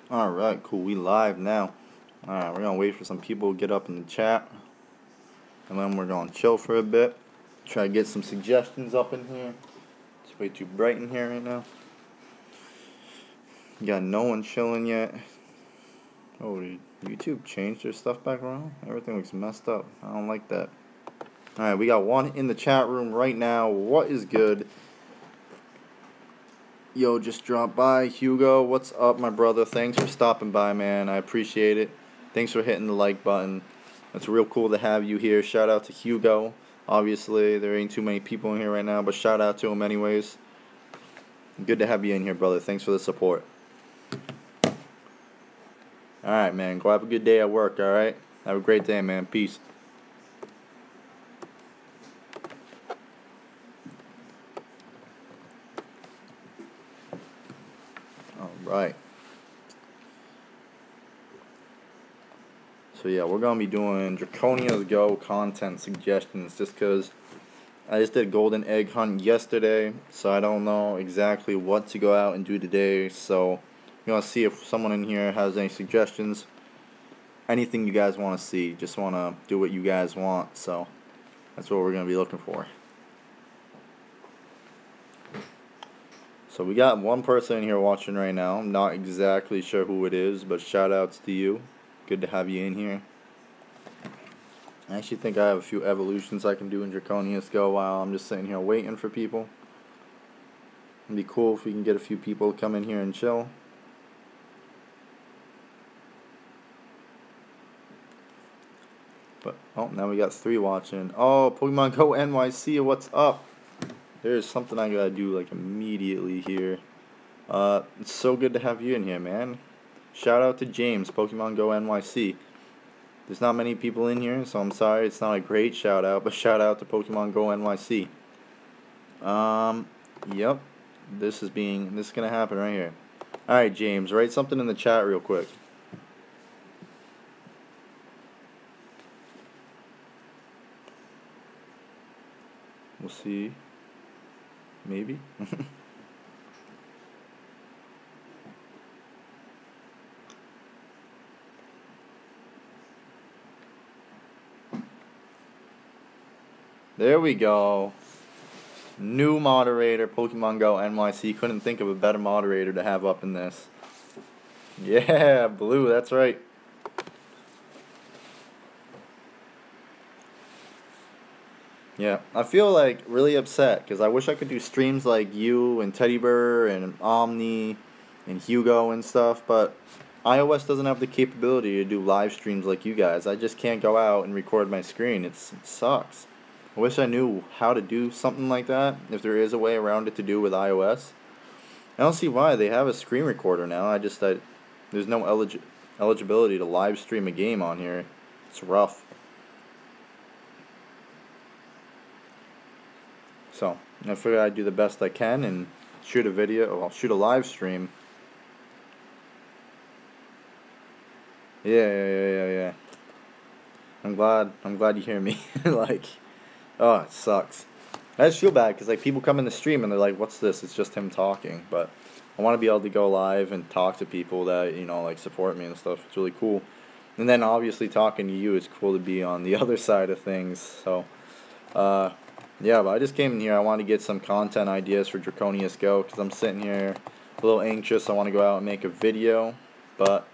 Alright, cool. We live now. Alright, we're gonna wait for some people to get up in the chat. And then we're gonna chill for a bit. Try to get some suggestions up in here. It's way too bright in here right now. Got no one chilling yet. Oh, did YouTube change their stuff back around? Everything looks messed up. I don't like that. Alright, we got one in the chat room right now. What is good? Yo, just dropped by. Hugo, what's up, my brother? Thanks for stopping by, man. I appreciate it. Thanks for hitting the like button. It's real cool to have you here. Shout out to Hugo. Obviously, there ain't too many people in here right now, but shout out to him anyways. Good to have you in here, brother. Thanks for the support. Alright, man. Go have a good day at work, alright? Have a great day, man. Peace. Alright. So yeah, we're going to be doing Draconius Go content suggestions just because I just did golden egg hunt yesterday, so I don't know exactly what to go out and do today. So we're going to see if someone in here has any suggestions. Anything you guys want to see, just want to do what you guys want, so that's what we're going to be looking for. So we got one person in here watching right now. I'm not exactly sure who it is, but shout outs to you. Good to have you in here. I actually think I have a few evolutions I can do in Draconius Go while I'm just sitting here waiting for people. It'd be cool if we can get a few people to come in here and chill. But, oh, now we got 3 watching. Oh, Pokemon Go NYC, what's up? There's something I gotta do, like, immediately here. It's so good to have you in here, man. Shout out to James, Pokemon Go NYC. There's not many people in here, so I'm sorry it's not a great shout out, but shout out to Pokemon Go NYC. Yep. This is gonna happen right here. Alright, James, write something in the chat real quick. We'll see. Maybe. There we go. New moderator, Pokemon Go NYC. Couldn't think of a better moderator to have up in this. Yeah, Blue, that's right. Yeah, I feel like really upset because I wish I could do streams like you and Teddy Bear and Omni and Hugo and stuff, but iOS doesn't have the capability to do live streams like you guys. I just can't go out and record my screen. It sucks. I wish I knew how to do something like that, if there is a way around it to do with iOS. I don't see why. They have a screen recorder now. There's no eligibility to live stream a game on here. It's rough. So, I figured I'd do the best I can and shoot a video, well, shoot a live stream. Yeah. I'm glad you hear me. Like, oh, it sucks. I just feel bad because like people come in the stream and they're like, "What's this?" It's just him talking. But I want to be able to go live and talk to people that like support me and stuff. It's really cool. And then obviously talking to you, it's cool to be on the other side of things. So, yeah, but I just came in here. I want to get some content ideas for Draconius Go because I'm sitting here a little anxious. I want to go out and make a video, but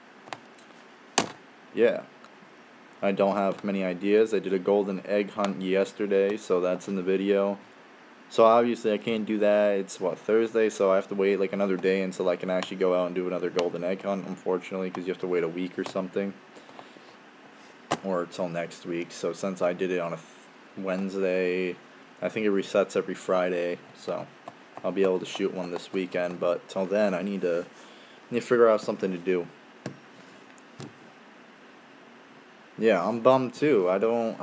yeah, I don't have many ideas. I did a golden egg hunt yesterday, so that's in the video. So obviously I can't do that. It's Thursday, so I have to wait like another day until I can actually go out and do another golden egg hunt, unfortunately, because you have to wait a week or something, or till next week. So since I did it on a Wednesday, I think it resets every Friday, so I'll be able to shoot one this weekend. But till then, I need to figure out something to do. Yeah, I'm bummed too. I don't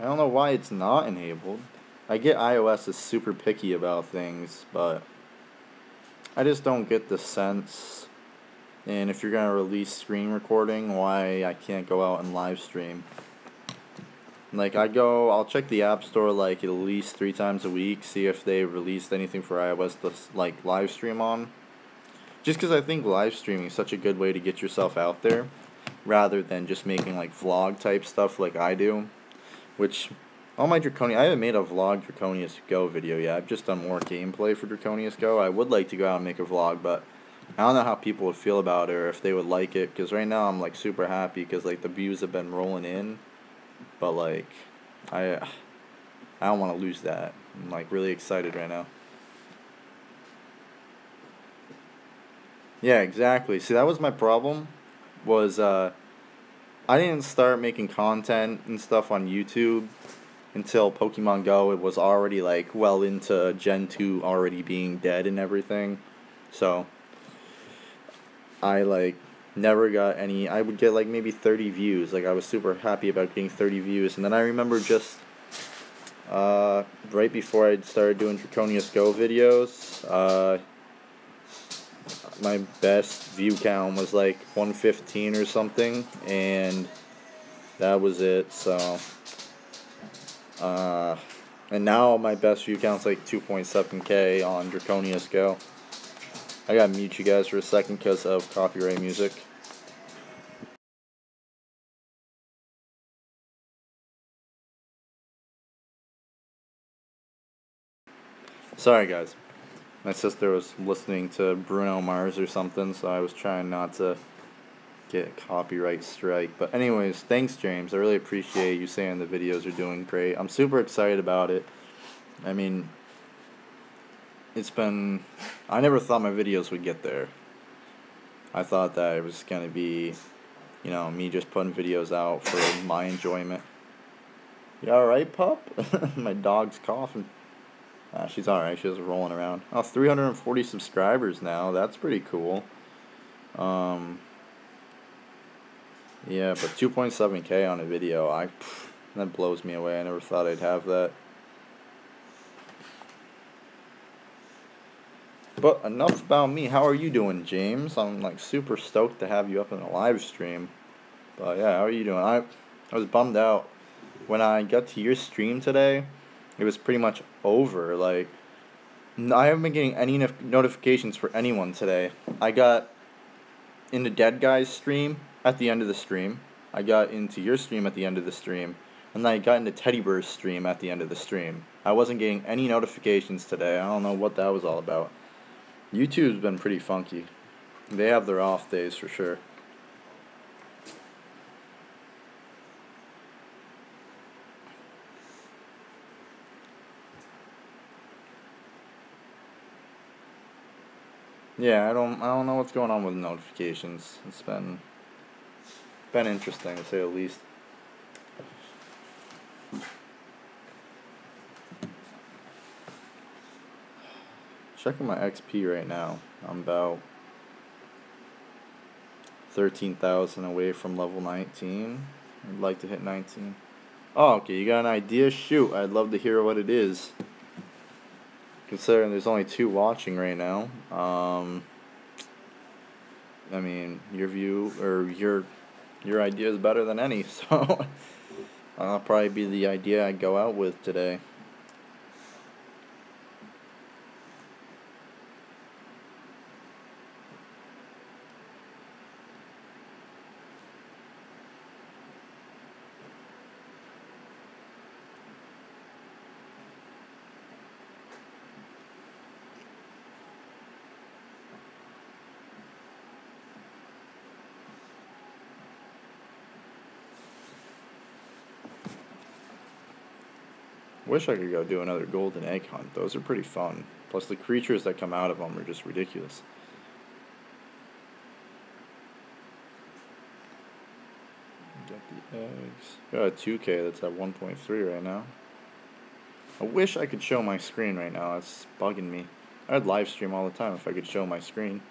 know why it's not enabled. I get iOS is super picky about things, but I just don't get the sense. And if you're gonna release screen recording, why I can't go out and live stream. Like I'll check the App Store like at least 3 times a week, see if they released anything for iOS to like live stream on. Just because I think live streaming is such a good way to get yourself out there, rather than just making like vlog type stuff like I do, which all my Draconius, I haven't made a vlog Draconius Go video yet. I've just done more gameplay for Draconius Go. I would like to go out and make a vlog, but I don't know how people would feel about it or if they would like it, because right now I'm like super happy because like the views have been rolling in, but like I don't want to lose that. I'm like really excited right now. Yeah, exactly. See, that was my problem, was I didn't start making content and stuff on YouTube until Pokemon Go. It was already like well into Gen 2 already being dead and everything. So I like never got any. I would get like maybe 30 views. Like I was super happy about getting 30 views. And then I remember just right before I started doing Draconius Go videos, my best view count was like 115 or something, and that was it. So and now my best view count's like 2.7K on Draconius Go. I gotta mute you guys for a second because of copyright music. Sorry guys, my sister was listening to Bruno Mars or something, so I was trying not to get a copyright strike. But anyways, thanks James, I really appreciate you saying the videos are doing great. I'm super excited about it. I mean, I never thought my videos would get there. I thought that it was gonna be, me just putting videos out for my enjoyment. You alright, pup? My dog's coughing. She's alright, she's rolling around. Oh, 340 subscribers now, that's pretty cool. Yeah, but 2.7K on a video, that blows me away. I never thought I'd have that. But enough about me. How are you doing, James? I'm like super stoked to have you up in a live stream. But yeah, how are you doing? I was bummed out when I got to your stream today. It was pretty much over. Like, I haven't been getting any notifications for anyone today. I got into Dead Guy's stream at the end of the stream. I got into your stream at the end of the stream. And then I got into Teddy Bear's stream at the end of the stream. I wasn't getting any notifications today. I don't know what that was all about. YouTube's been pretty funky. They have their off days for sure. Yeah, I don't know what's going on with notifications. It's been interesting to say the least. Checking my XP right now. I'm about 13,000 away from level 19. I'd like to hit 19. Oh, okay, you got an idea? Shoot, I'd love to hear what it is. Considering there's only 2 watching right now. I mean, your view, or your idea is better than any, so that'll probably be the idea I go out with today. Wish I could go do another golden egg hunt. Those are pretty fun. Plus the creatures that come out of them are just ridiculous. Got the eggs. Got a 2K that's at 1.3 right now. I wish I could show my screen right now. It's bugging me. I'd live stream all the time if I could show my screen.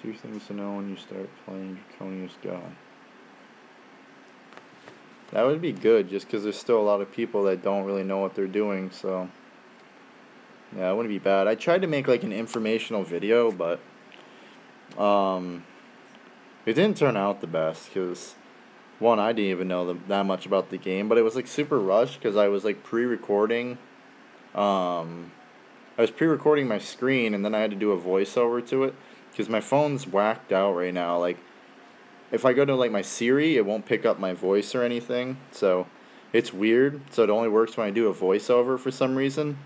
Two things to know when you start playing Draconius Go. That would be good, just because there's still a lot of people that don't really know what they're doing, so Yeah, it wouldn't be bad. I tried to make like an informational video, but um, it didn't turn out the best because one, I didn't even know that much about the game, but it was like super rushed because I was like pre-recording. Um, I was pre-recording my screen and then I had to do a voiceover to it because my phone's whacked out right now. Like if I go to like my Siri, it won't pick up my voice or anything. So it's weird. So it only works when I do a voiceover for some reason.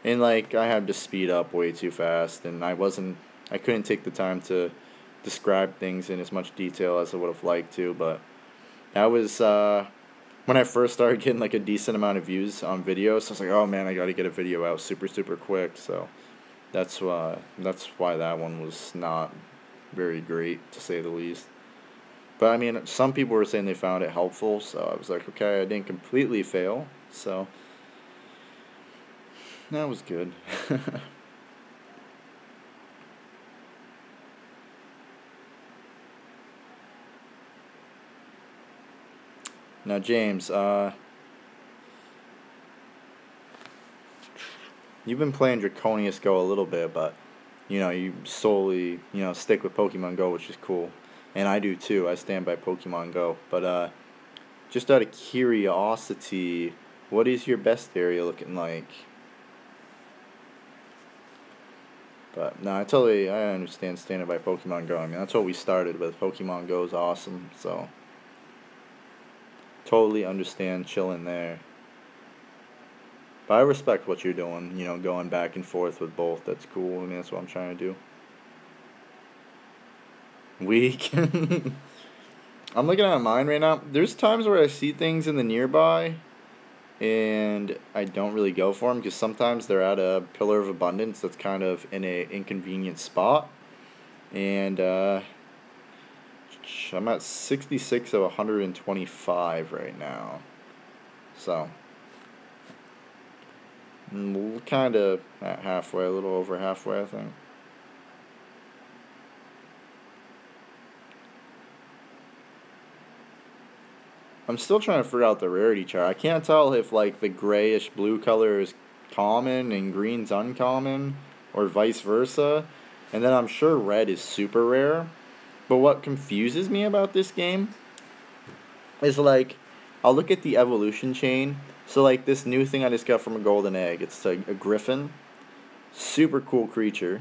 And like I had to speed up way too fast and I couldn't take the time to describe things in as much detail as I would have liked to, but that was when I first started getting like a decent amount of views on videos. So I was like, oh man, I got to get a video out super super quick. So that's why that one was not very great to say the least. But I mean, some people were saying they found it helpful, so I was like, okay, I didn't completely fail. So that was good. Now, James, you've been playing Draconius Go a little bit, but you solely stick with Pokemon Go, which is cool, and I do too. I stand by Pokemon Go. But just out of curiosity, what is your best area looking like? But no, I understand standing by Pokemon Go. I mean, that's what we started with. Pokemon Go is awesome, so totally understand chilling there. But I respect what you're doing, going back and forth with both. That's cool. I mean, that's what I'm trying to do. Weak. I'm looking at mine right now. There's times where I see things in the nearby, and I don't really go for them because sometimes they're at a pillar of abundance that's kind of in a inconvenient spot. And I'm at 66 of 125 right now. So we're kind of at halfway, a little over halfway, I think. I'm still trying to figure out the rarity chart. I can't tell if like the grayish blue color is common and green's uncommon, or vice versa. And then I'm sure red is super rare. But what confuses me about this game is like, I'll look at the evolution chain. So like this new thing I just got from a golden egg. It's a griffin. Super cool creature.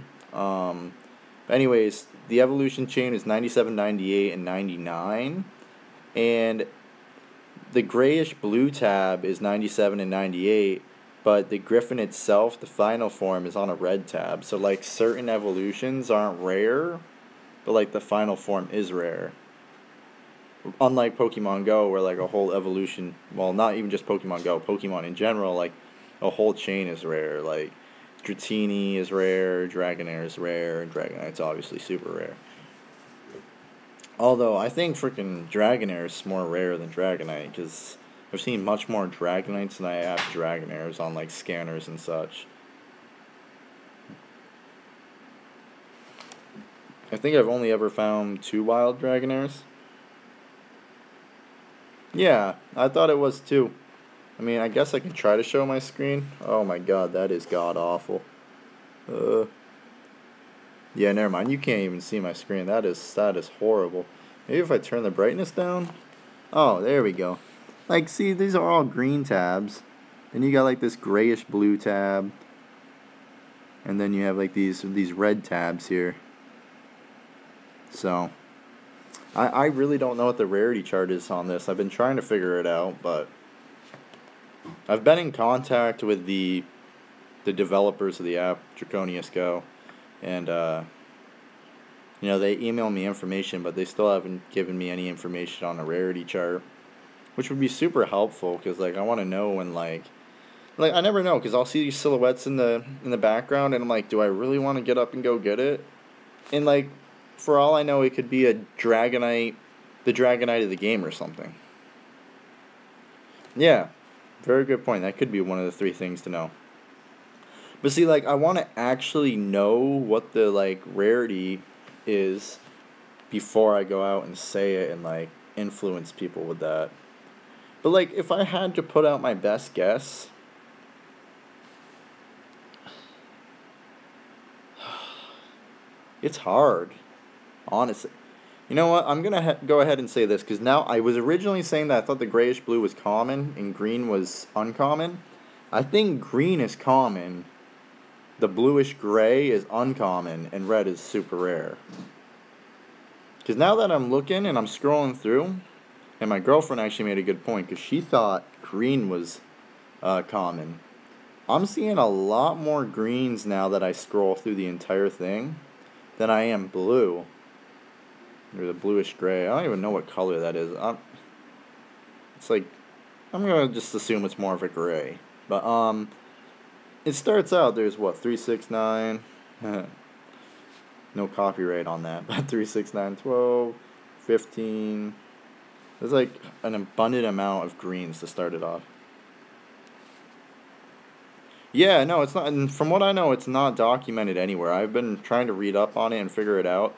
Anyways, the evolution chain is 97, 98, and 99. And the grayish blue tab is 97 and 98, but the griffin itself, the final form, is on a red tab. So like certain evolutions aren't rare, but like the final form is rare. Unlike Pokemon Go, where like a whole evolution, well, not even just Pokemon Go, Pokemon in general, like a whole chain is rare. Like Dratini is rare, Dragonair is rare, and Dragonite's obviously super rare. Although, I think freaking Dragonair is more rare than Dragonite, because I've seen much more Dragonites than I have Dragonairs on, like, scanners and such. I think I've only ever found 2 wild Dragonairs. Yeah, I thought it was 2. I mean, I guess I can try to show my screen. Oh my god, that is god-awful. Yeah, never mind. You can't even see my screen. That is horrible. Maybe if I turn the brightness down. Oh, there we go. Like, see, these are all green tabs. Then you got like this grayish blue tab. And then you have like these red tabs here. So, I really don't know what the rarity chart is on this. I've been trying to figure it out, but I've been in contact with the developers of the app, Draconius Go. And, they email me information, but they still haven't given me any information on a rarity chart, which would be super helpful, because, like, I want to know when, like, I never know, because I'll see these silhouettes in the background, and I'm like, do I really want to get up and go get it? And, like, for all I know, it could be a Dragonite, the Dragonite of the game or something. Yeah, very good point. That could be one of the 3 things to know. But see, like, I want to actually know what the, like, rarity is before I go out and say it and, like, influence people with that. But, like, if I had to put out my best guess, It's hard, honestly. You know what? I'm going to go ahead and say this, because now I was originally saying that I thought the grayish blue was common and green was uncommon. I think green is common, the bluish gray is uncommon, and red is super rare. Because now that I'm looking and I'm scrolling through, and my girlfriend actually made a good point, because she thought green was common. I'm seeing a lot more greens now that I scroll through the entire thing than I am blue. Or the bluish gray. I don't even know what color that is. It's like, I'm going to just assume it's more of a gray. But, it starts out, there's what, 369? No copyright on that, but 369, 12, 15. There's like an abundant amount of greens to start it off. Yeah, no, it's not, and from what I know, it's not documented anywhere. I've been trying to read up on it and figure it out.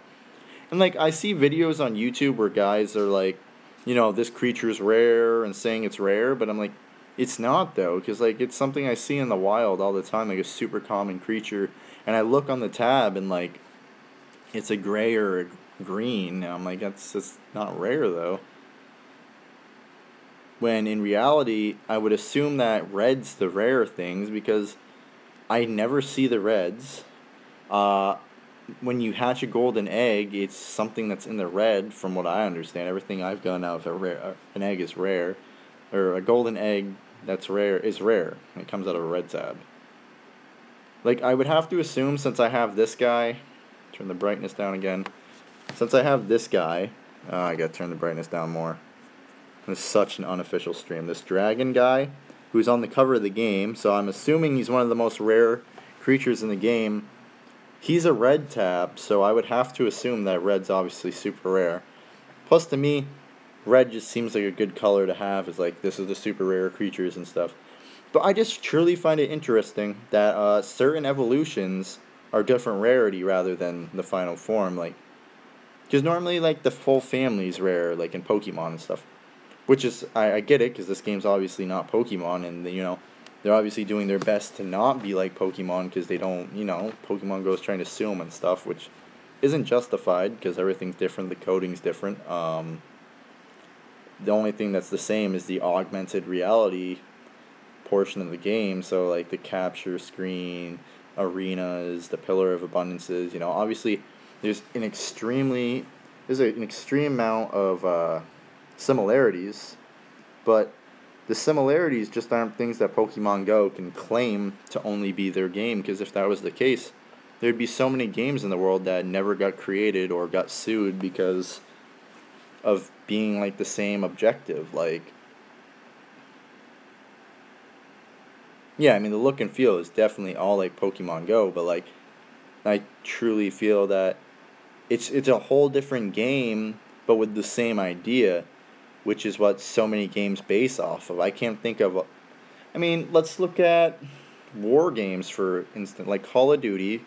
And, like, I see videos on YouTube where guys are like, you know, this creature's rare and saying it's rare, but I'm like, it's not, though, because, like, it's something I see in the wild all the time, like a super common creature, and I look on the tab and, like, it's a gray or a green, and I'm like, that's just not rare, though. When in reality, I would assume that red's the rare things, because I never see the reds. When you hatch a golden egg, it's something that's in the red, from what I understand. Everything I've gotten out of an egg is rare. Or a golden egg that's rare is rare. It comes out of a red tab. Like, I would have to assume, since I have this guy, turn the brightness down again. Since I have this guy, I gotta turn the brightness down more. This is such an unofficial stream. This dragon guy, who's on the cover of the game, so I'm assuming he's one of the most rare creatures in the game. He's a red tab, so I would have to assume that red's obviously super rare. Plus, to me, red just seems like a good color to have. It's like, this is the super rare creatures and stuff. But I just truly find it interesting that certain evolutions are different rarity rather than the final form. Like, because normally, like, the whole family's rare, like in Pokemon and stuff. Which is, I get it, because this game's obviously not Pokemon, and, you know, they're obviously doing their best to not be like Pokemon, because they don't, you know, Pokemon Go's trying to sue them and stuff, which isn't justified, because everything's different, the coding's different. The only thing that's the same is the augmented reality portion of the game, so, like, the capture screen, arenas, the Pillar of Abundances, you know, obviously, there's an extreme amount of similarities, but the similarities just aren't things that Pokemon Go can claim to only be their game, because if that was the case, there'd be so many games in the world that never got created or got sued because of being, like, the same objective. Like, yeah, I mean, the look and feel is definitely all like Pokemon Go, but, like, I truly feel that it's a whole different game, but with the same idea, which is what so many games base off of. I can't think of... I mean, let's look at war games, for instance, like Call of Duty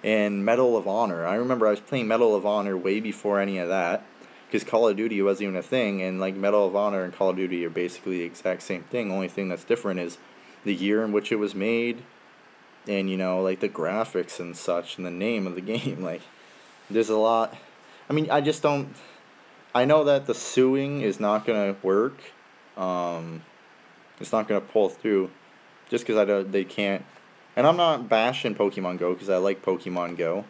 and Medal of Honor. I remember I was playing Medal of Honor way before any of that, because Call of Duty wasn't even a thing, and, like, Medal of Honor and Call of Duty are basically the exact same thing. Only thing that's different is the year in which it was made, and, you know, like, the graphics and such, and the name of the game. Like, there's a lot... I mean, I just don't... I know that the suing is not going to work. It's not going to pull through just because they can't. And I'm not bashing Pokemon Go, because I like Pokemon Go.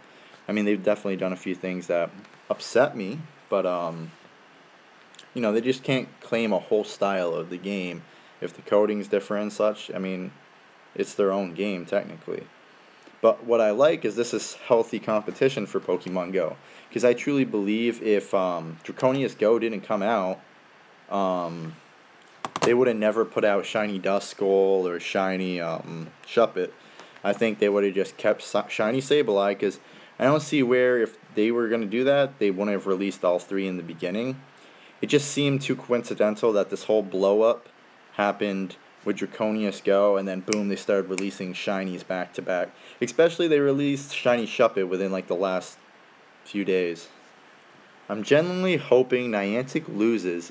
I mean, they've definitely done a few things that upset me, but, you know, they just can't claim a whole style of the game. If the coding's different and such, I mean, it's their own game, technically. But what I like is this is healthy competition for Pokemon Go. Because I truly believe if Draconius Go didn't come out, they would have never put out Shiny Duskull or Shiny Shuppet. I think they would have just kept Shiny Sableye, because I don't see where, if they were going to do that, they wouldn't have released all three in the beginning. It just seemed too coincidental that this whole blow-up happened with Draconius Go, and then boom, they started releasing Shinies back to back. Especially they released Shiny Shuppet within, like, the last few days. I'm genuinely hoping Niantic loses.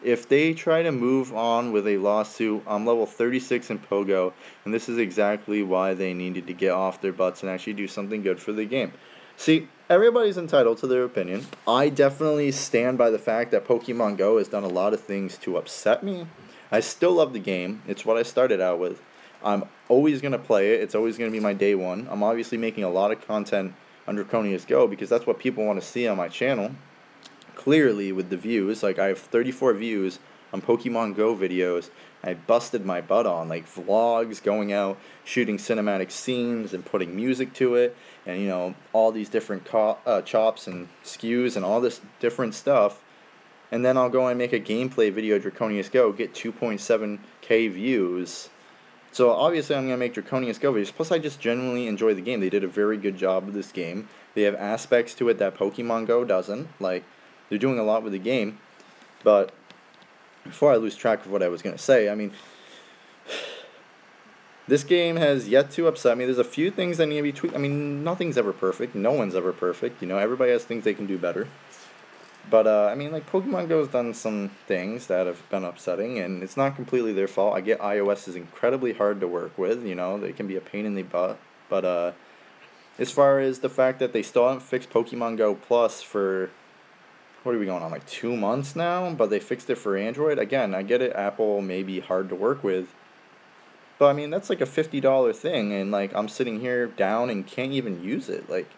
If they try to move on with a lawsuit, I'm level 36 in Pogo, and this is exactly why they needed to get off their butts and actually do something good for the game. See, everybody's entitled to their opinion. I definitely stand by the fact that Pokemon Go has done a lot of things to upset me. I still love the game. It's what I started out with. I'm always going to play it. It's always going to be my day one. I'm obviously making a lot of content on Draconius Go because that's what people want to see on my channel. Clearly, with the views, like I have 34 views on Pokemon Go videos. I busted my butt on, like vlogs, going out, shooting cinematic scenes and putting music to it, and you know, all these different chops and skews and all this different stuff. And then I'll go and make a gameplay video, Draconius Go, get 2.7k views. So obviously I'm going to make Draconius Go videos. Plus I just genuinely enjoy the game. They did a very good job with this game. They have aspects to it that Pokemon Go doesn't. Like, they're doing a lot with the game. But before I lose track of what I was going to say, I mean, this game has yet to upset me. There's a few things that need to be tweaked. I mean, nothing's ever perfect. No one's ever perfect. You know, everybody has things they can do better. But, I mean, like, Pokemon Go has done some things that have been upsetting, and it's not completely their fault. I get iOS is incredibly hard to work with, you know, they can be a pain in the butt. But, as far as the fact that they still haven't fixed Pokemon Go Plus for, what are we going on, like 2 months now? But they fixed it for Android. Again, I get it, Apple may be hard to work with. But, I mean, that's like a $50 thing, and, like, I'm sitting here down and can't even use it. Like,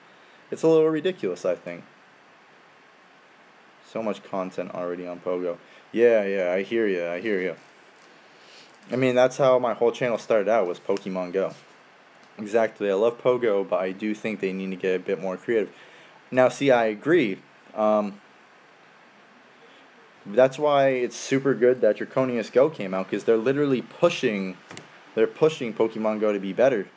it's a little ridiculous, I think. So much content already on Pogo. Yeah, I hear you. I mean, that's how my whole channel started out, was Pokemon Go. Exactly, I love Pogo, but I do think they need to get a bit more creative. Now, see, I agree. That's why it's super good that Draconius Go came out, because they're literally pushing Pokemon Go to be better.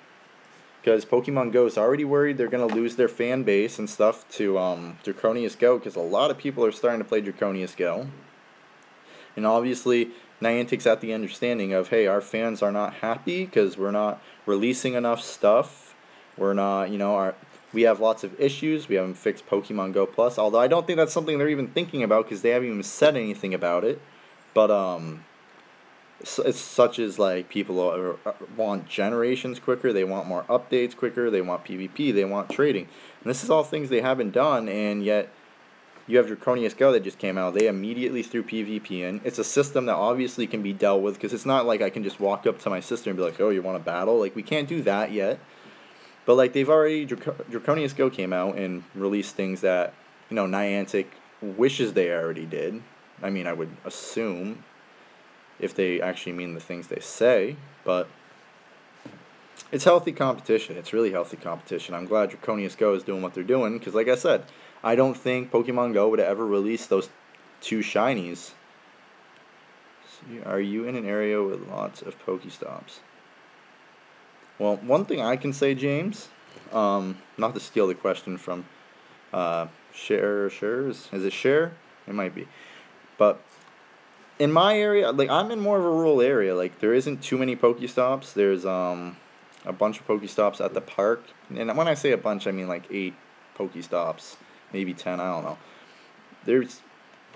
Because Pokemon Go is already worried they're going to lose their fan base and stuff to Draconius Go, because a lot of people are starting to play Draconius Go. And obviously, Niantic's at the understanding of, hey, our fans are not happy because we're not releasing enough stuff. We're not, you know, we have lots of issues. We haven't fixed Pokemon Go Plus, although I don't think that's something they're even thinking about because they haven't even said anything about it. But, it's such as like people want generations quicker, they want more updates quicker, they want PvP, they want trading, and this is all things they haven't done. And yet you have Draconius Go that just came out. They immediately threw PvP in. It's a system that obviously can be dealt with, because it's not like I can just walk up to my sister and be like, oh, you want to battle? Like, we can't do that yet. But like, they've already, Draconius Go came out and released things that, you know, Niantic wishes they already did. I mean, I would assume, if they actually mean the things they say. But it's healthy competition. It's really healthy competition. I'm glad Draconius Go is doing what they're doing, because like I said, I don't think Pokemon Go would have ever released those 2 shinies. So, are you in an area with lots of Pokestops? Well, one thing I can say, James, not to steal the question from Shares, is it Share? It might be. But in my area, like, I'm in more of a rural area. Like, there isn't too many Pokestops. There's a bunch of Pokestops at the park. And when I say a bunch, I mean like 8 Pokestops, maybe 10, I don't know.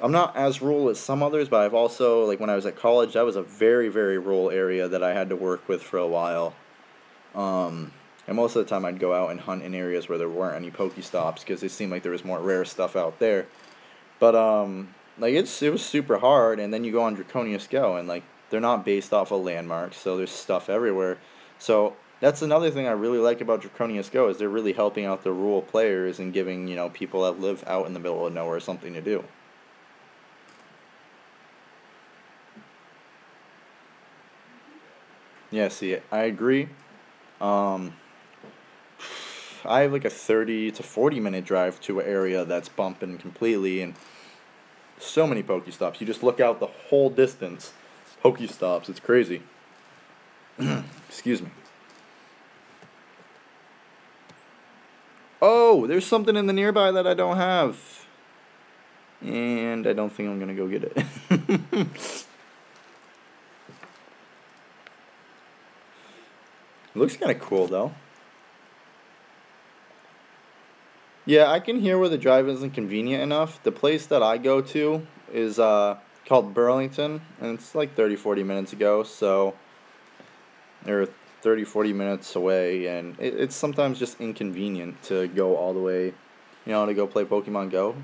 I'm not as rural as some others, but I've also, like, when I was at college, that was a very, very rural area that I had to work with for a while. And most of the time I'd go out and hunt in areas where there weren't any Pokestops, because it seemed like there was more rare stuff out there. But, like, it was super hard, and then you go on Draconius Go, and, like, they're not based off of landmarks, so there's stuff everywhere. So that's another thing I really like about Draconius Go, is they're really helping out the rural players and giving, you know, people that live out in the middle of nowhere something to do. Yeah, see, I agree. I have like a 30 to 40 minute drive to an area that's bumping completely, and so many Pokestops. You just look out the whole distance, Pokestops. It's crazy. Excuse me. Oh, there's something in the nearby that I don't have, and I don't think I'm gonna go get it. It looks kind of cool, though. Yeah, I can hear where the drive isn't convenient enough. The place that I go to is called Burlington, and it's like 30-40 minutes ago, so they're 30-40 minutes away, and it's sometimes just inconvenient to go all the way to go play Pokemon Go.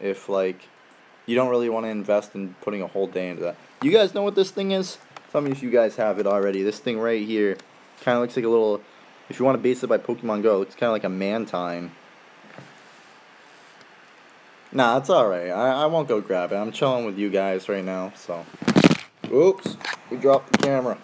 If, like, you don't really want to invest in putting a whole day into that. You guys know what this thing is? Tell me if you guys have it already. This thing right here kind of looks like a little, if you want to base it by Pokemon Go, it looks kind of like a Mantine. Nah, it's alright. I won't go grab it. I'm chilling with you guys right now, so. Oops. We dropped the camera.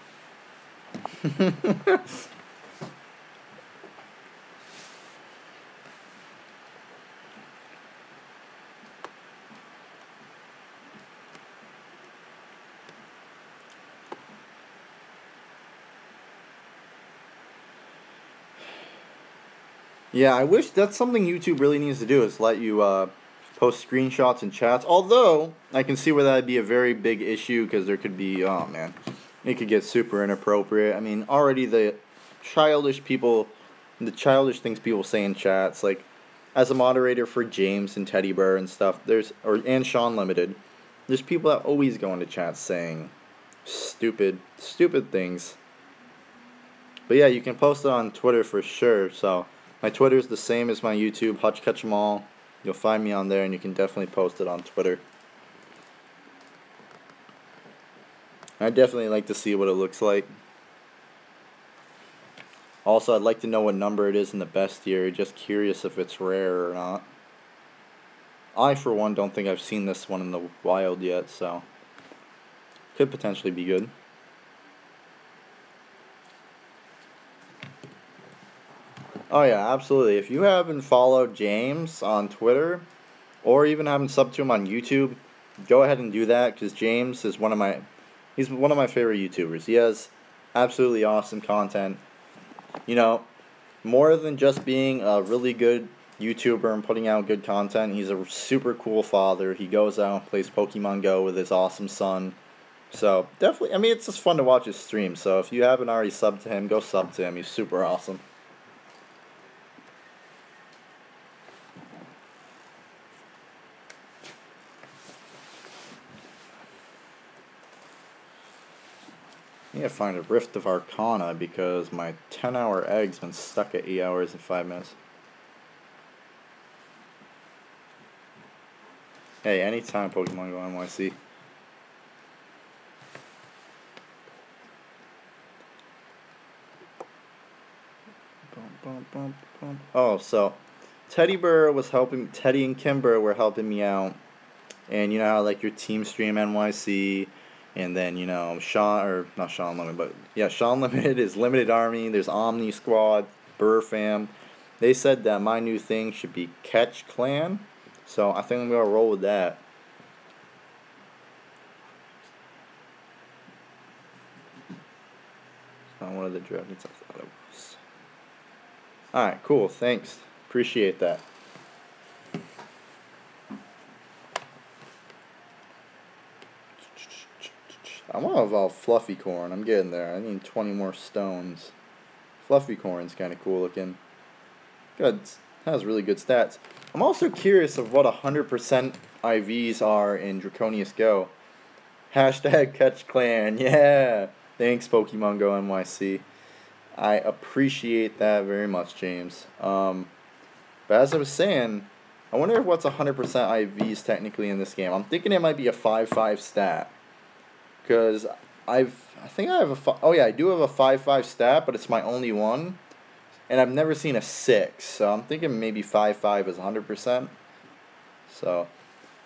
Yeah, I wish that's something YouTube really needs to do, is let you post screenshots and chats. Although, I can see where that would be a very big issue, because there could be, oh man, it could get super inappropriate. I mean, already the childish things people say in chats, like, as a moderator for James and Teddy Bear and stuff, and Sean Limited, there's people that always go into chats saying stupid things. But yeah, you can post it on Twitter for sure, so my Twitter is the same as my YouTube, Hutch Catch 'em All. You'll find me on there, and you can definitely post it on Twitter. I'd definitely like to see what it looks like. Also, I'd like to know what number it is in the best year. Just curious if it's rare or not. I, for one, don't think I've seen this one in the wild yet, so could potentially be good. Oh yeah, absolutely. If you haven't followed James on Twitter, or even haven't subbed to him on YouTube, go ahead and do that, because James is he's one of my favorite YouTubers. He has absolutely awesome content. More than just being a really good YouTuber and putting out good content, he's a super cool father. He goes out and plays Pokemon Go with his awesome son. So, definitely, I mean, it's just fun to watch his stream. So, if you haven't already subbed to him, go sub to him. He's super awesome. I need to find a Rift of Arcana because my 10-hour egg's been stuck at 8 hours and 5 minutes. Hey, anytime Pokemon Go NYC. Oh, so Teddy and Kimber were helping me out. And you know how, like, your Team Stream NYC, and then, Sean Limited is Limited Army, there's Omni Squad, Burr Fam. They said that my new thing should be Catch Clan, so I think I'm going to roll with that. It's not one of the dragons I thought it was. Alright, cool, thanks. Appreciate that. I want to evolve Fluffy Corn. I'm getting there. I need 20 more stones. Fluffy Corn's kind of cool looking. Good. Has really good stats. I'm also curious of what 100% IVs are in Draconius Go. Hashtag Catch Clan. Yeah. Thanks, Pokemon Go NYC. I appreciate that very much, James. But as I was saying, I wonder what's 100% IVs technically in this game. I'm thinking it might be a 5-5 stat. Because I do have a 5-5 stat, but it's my only one. And I've never seen a 6, so I'm thinking maybe 5-5 is 100%. So,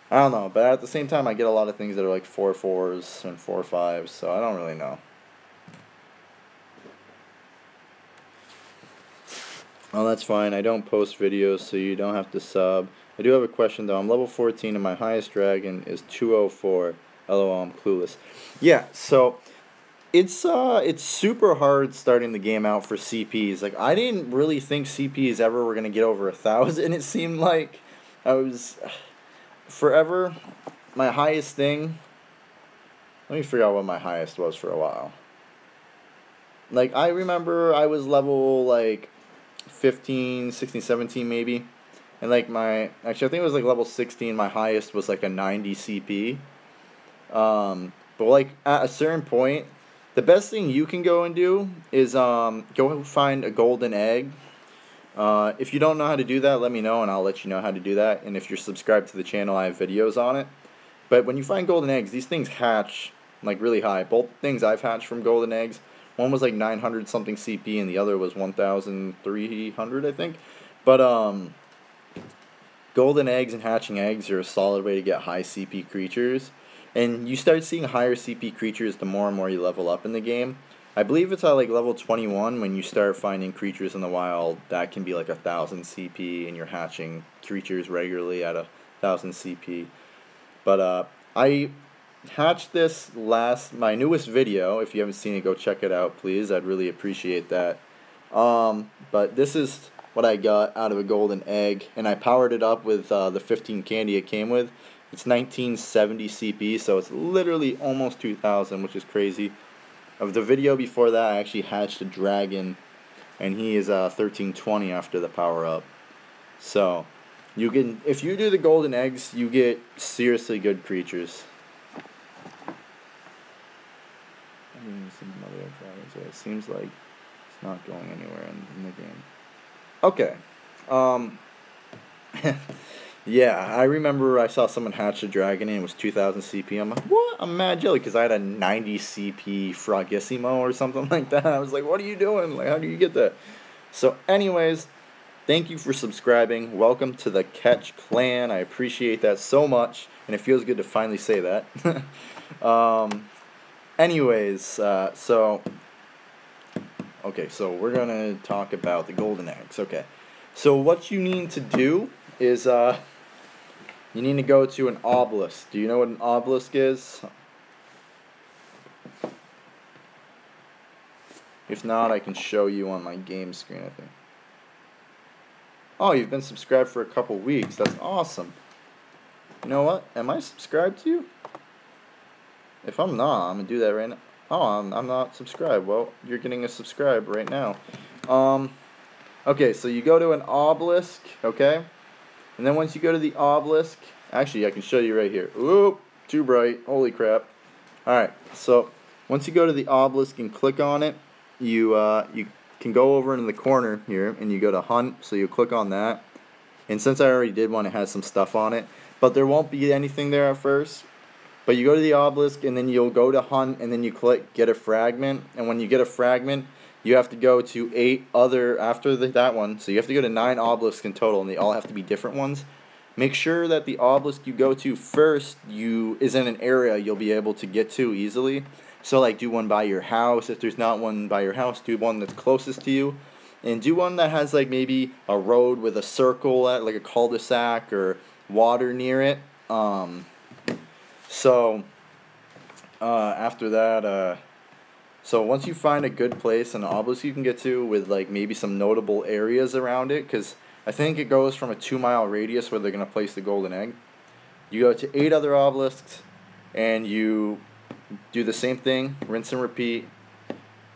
I don't know. But at the same time, I get a lot of things that are like 4-4s and 4-5s, so I don't really know. Oh, that's fine. I don't post videos, so you don't have to sub. I do have a question, though. I'm level 14, and my highest dragon is 204. LOL, I'm clueless. Yeah, so it's super hard starting the game out for CPs. Like, I didn't really think CPs ever were gonna get over 1,000. It seemed like I was forever. My highest thing. Let me figure out what my highest was for a while. Like, I remember I was level like 15, 16, 17 maybe, and like I think it was like level 16. My highest was like a 90 CP. But like at a certain point, the best thing you can go and do is go find a golden egg, If you don't know how to do that, let me know and I'll let you know how to do that. And if you're subscribed to the channel, I have videos on it. But when you find golden eggs, these things hatch like really high. Both things I've hatched from golden eggs, one was like 900 something CP and the other was 1,300, I think. But golden eggs and hatching eggs are a solid way to get high CP creatures. And you start seeing higher CP creatures the more and more you level up in the game. I believe it's at like level 21 when you start finding creatures in the wild that can be like 1,000 CP and you're hatching creatures regularly at 1,000 CP. But I hatched this my newest video. If you haven't seen it, go check it out, please. I'd really appreciate that. But this is what I got out of a golden egg, and I powered it up with the 15 candy it came with. It's 1970 CP, so it's literally almost 2,000, which is crazy. Of the video before that, I actually hatched a dragon, and he is 1320 after the power up. So you can, if you do the golden eggs, you get seriously good creatures. It seems like it's not going anywhere in the game. Okay. Yeah, I remember I saw someone hatch a dragon and it was 2,000 CP. I'm like, what? I'm mad jelly because I had a 90 CP Frogissimo or something like that. I was like, what are you doing? Like, how do you get that? So anyways, thank you for subscribing. Welcome to the Catch Clan. I appreciate that so much, and it feels good to finally say that. Okay, so we're going to talk about the golden eggs. Okay, so what you need to do is you need to go to an obelisk. Do you know what an obelisk is? If not, I can show you on my game screen, I think. Oh, you've been subscribed for a couple weeks. That's awesome. You know what? Am I subscribed to you? If I'm not, I'm going to do that right now. Oh, I'm not subscribed. Well, you're getting a subscribe right now. Okay, so you go to an obelisk, okay? And then once you go to the obelisk, actually, I can show you right here. Oop, too bright. Holy crap. Alright, so once you go to the obelisk and click on it, you can go over in the corner here, and you go to hunt, so you click on that. And since I already did one, it has some stuff on it. But there won't be anything there at first. But you go to the obelisk, and then you'll go to hunt, and then you click get a fragment. And when you get a fragment, you have to go to 8 other, after that one, so you have to go to 9 obelisks in total, and they all have to be different ones. Make sure that the obelisk you go to first is in an area you'll be able to get to easily. So like do one by your house. If there's not one by your house, do one that's closest to you. And do one that has like maybe a road with a circle at, like a cul-de-sac or water near it. After that, so once you find a good place, an obelisk you can get to with like maybe some notable areas around it, because I think it goes from a 2-mile radius where they're going to place the golden egg. You go to 8 other obelisks, and you do the same thing, rinse and repeat,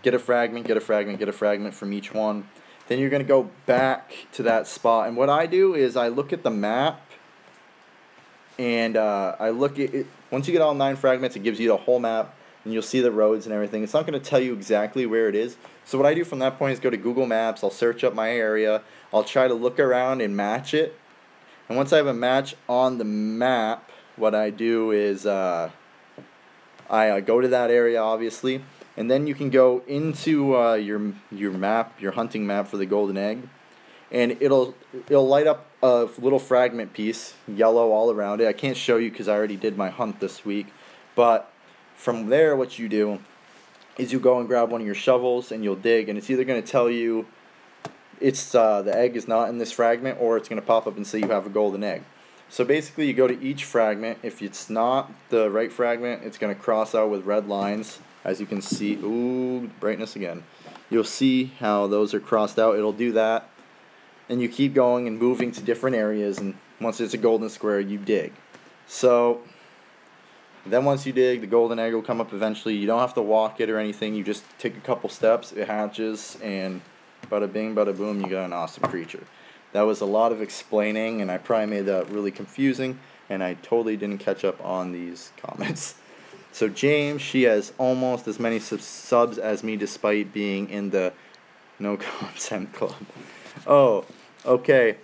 get a fragment, get a fragment, get a fragment from each one. Then you're going to go back to that spot, and what I do is I look at the map, and I look at it. Once you get all 9 fragments, it gives you the whole map, and you'll see the roads and everything. It's not going to tell you exactly where it is. So what I do from that point is go to Google Maps, I'll search up my area, I'll try to look around and match it. And once I have a match on the map, what I do is I go to that area, obviously, and then you can go into your map, your hunting map for the golden egg, and it'll light up a little fragment piece, yellow all around it. I can't show you because I already did my hunt this week, but from there what you do is you go and grab one of your shovels and you'll dig, and it's either going to tell you it's the egg is not in this fragment, or it's going to pop up and say you have a golden egg. So basically you go to each fragment. If it's not the right fragment, it's going to cross out with red lines, as you can see. Ooh, brightness again. You'll see how those are crossed out. It'll do that. And you keep going and moving to different areas, and once it's a golden square, you dig. So then once you dig, the golden egg will come up eventually. You don't have to walk it or anything. You just take a couple steps, it hatches, and bada bing, bada boom, you got an awesome creature. That was a lot of explaining, and I probably made that really confusing, and I totally didn't catch up on these comments. So James, she has almost as many subs as me despite being in the no content club. Oh, okay.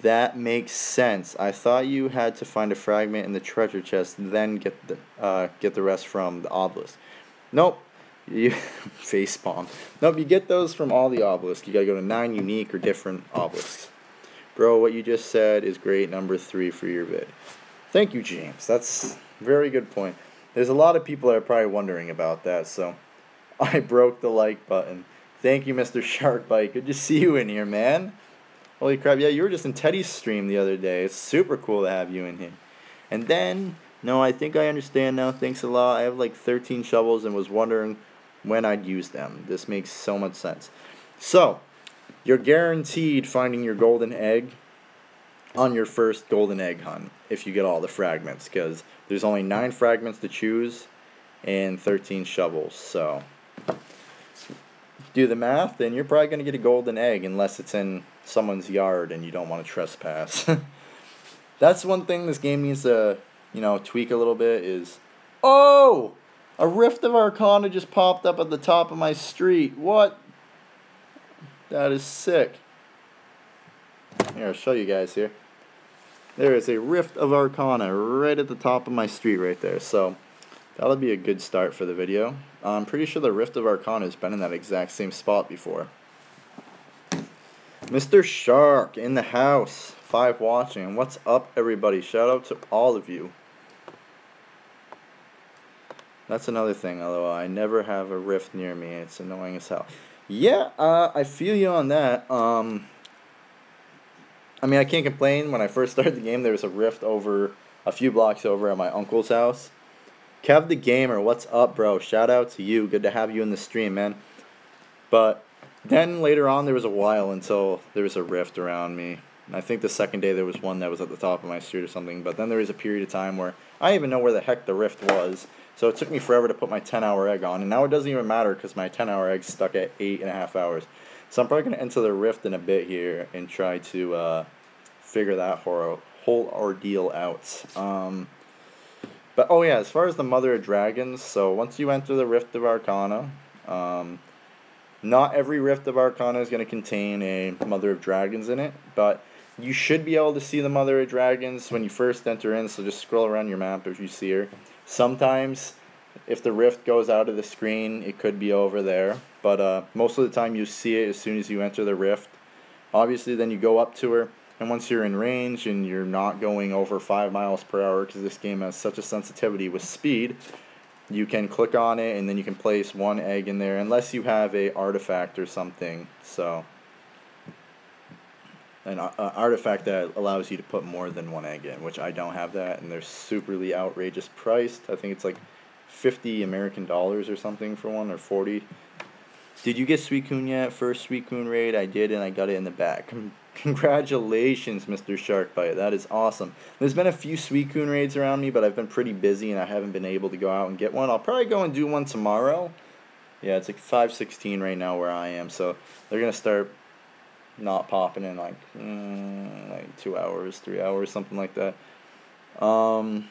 That makes sense. I thought you had to find a fragment in the treasure chest, then get the rest from the obelisk. Nope. You facepalm. Nope. You get those from all the obelisks. You gotta go to 9 unique or different obelisks. Bro, what you just said is great. Number 3 for your vid. Thank you, James. That's a very good point. There's a lot of people that are probably wondering about that, so I broke the like button. Thank you, Mr. Sharkbite. Good to see you in here, man. Holy crap, yeah, you were just in Teddy's stream the other day. It's super cool to have you in here. And then, no, I think I understand now. Thanks a lot. I have like 13 shovels and was wondering when I'd use them. This makes so much sense. So, you're guaranteed finding your golden egg on your first golden egg hunt if you get all the fragments, because there's only 9 fragments to choose and 13 shovels. So, do the math, and you're probably going to get a golden egg unless it's in someone's yard and you don't want to trespass. That's one thing this game needs to, tweak a little bit is... Oh! A Rift of Arcana just popped up at the top of my street. What? That is sick. Here, I'll show you guys here. There is a Rift of Arcana right at the top of my street right there. So, that'll be a good start for the video. I'm pretty sure the Rift of Arcana has been in that exact same spot before. Mr. Shark in the house. 5 watching. What's up, everybody? Shout out to all of you. That's another thing, although I never have a rift near me. It's annoying as hell. Yeah, I feel you on that. I mean, I can't complain. When I first started the game, there was a rift over a few blocks over at my uncle's house. Kev the Gamer, what's up, bro? Shout out to you. Good to have you in the stream, man. But then later on, there was a while until there was a rift around me. And I think the second day there was one that was at the top of my street or something. But then there was a period of time where I didn't even know where the heck the rift was. So it took me forever to put my 10-hour egg on. And now it doesn't even matter because my 10-hour egg's stuck at 8.5 hours. So I'm probably going to enter the rift in a bit here and try to figure that whole ordeal out. But, oh yeah, as far as the Mother of Dragons, so once you enter the Rift of Arcana, not every Rift of Arcana is going to contain a Mother of Dragons in it, but you should be able to see the Mother of Dragons when you first enter in, so just scroll around your map if you see her. Sometimes, if the rift goes out of the screen, it could be over there, but most of the time you see it as soon as you enter the rift. Obviously, then you go up to her, and once you're in range and you're not going over 5 miles per hour, because this game has such a sensitivity with speed, you can click on it, and then you can place 1 egg in there, unless you have a artifact or something, so... An artifact that allows you to put more than 1 egg in, which I don't have that, and they're superly outrageous priced. I think it's like 50 American dollars or something for one, or 40. Did you get Suicune yet? First Suicune raid, I did, and I got it in the back. Congratulations, Mr. Sharkbite. That is awesome. There's been a few Suicune raids around me, but I've been pretty busy, and I haven't been able to go out and get one. I'll probably go and do one tomorrow. Yeah, it's like 5:16 right now where I am, so they're going to start... not popping in like 2 hours, 3 hours, something like that. Yo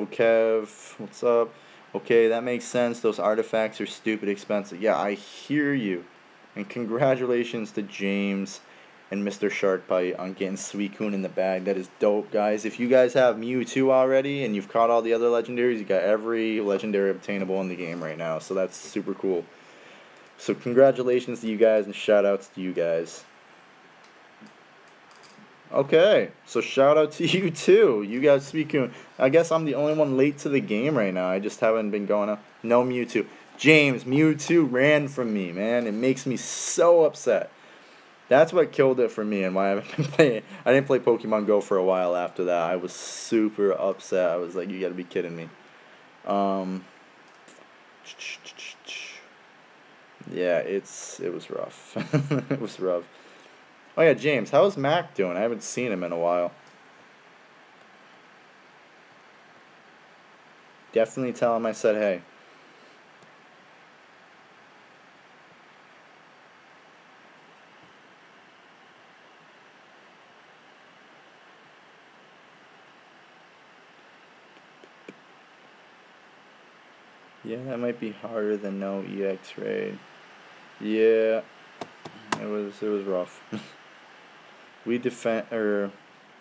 Kev, what's up? Okay, that makes sense. Those artifacts are stupid expensive. Yeah, I hear you. And congratulations to James and Mr. Sharkbite on getting Suicune in the bag. That is dope, guys. If you guys have Mewtwo already and you've caught all the other legendaries, you got every legendary obtainable in the game right now. So that's super cool. So congratulations to you guys and shout outs to you guys. Okay, so shout out to you too. You guys Suicune. I guess I'm the only one late to the game right now. I just haven't been going up. No Mewtwo. James, Mewtwo ran from me, man. It makes me so upset. That's what killed it for me and why I haven't been playing. I didn't play Pokemon Go for a while after that. I was super upset. I was like, you gotta be kidding me. Yeah, it was rough. It was rough. Oh yeah, James, how's Mac doing? I haven't seen him in a while. Definitely tell him I said hey. Yeah, that might be harder than no EX raid. Yeah. It was rough. we defended our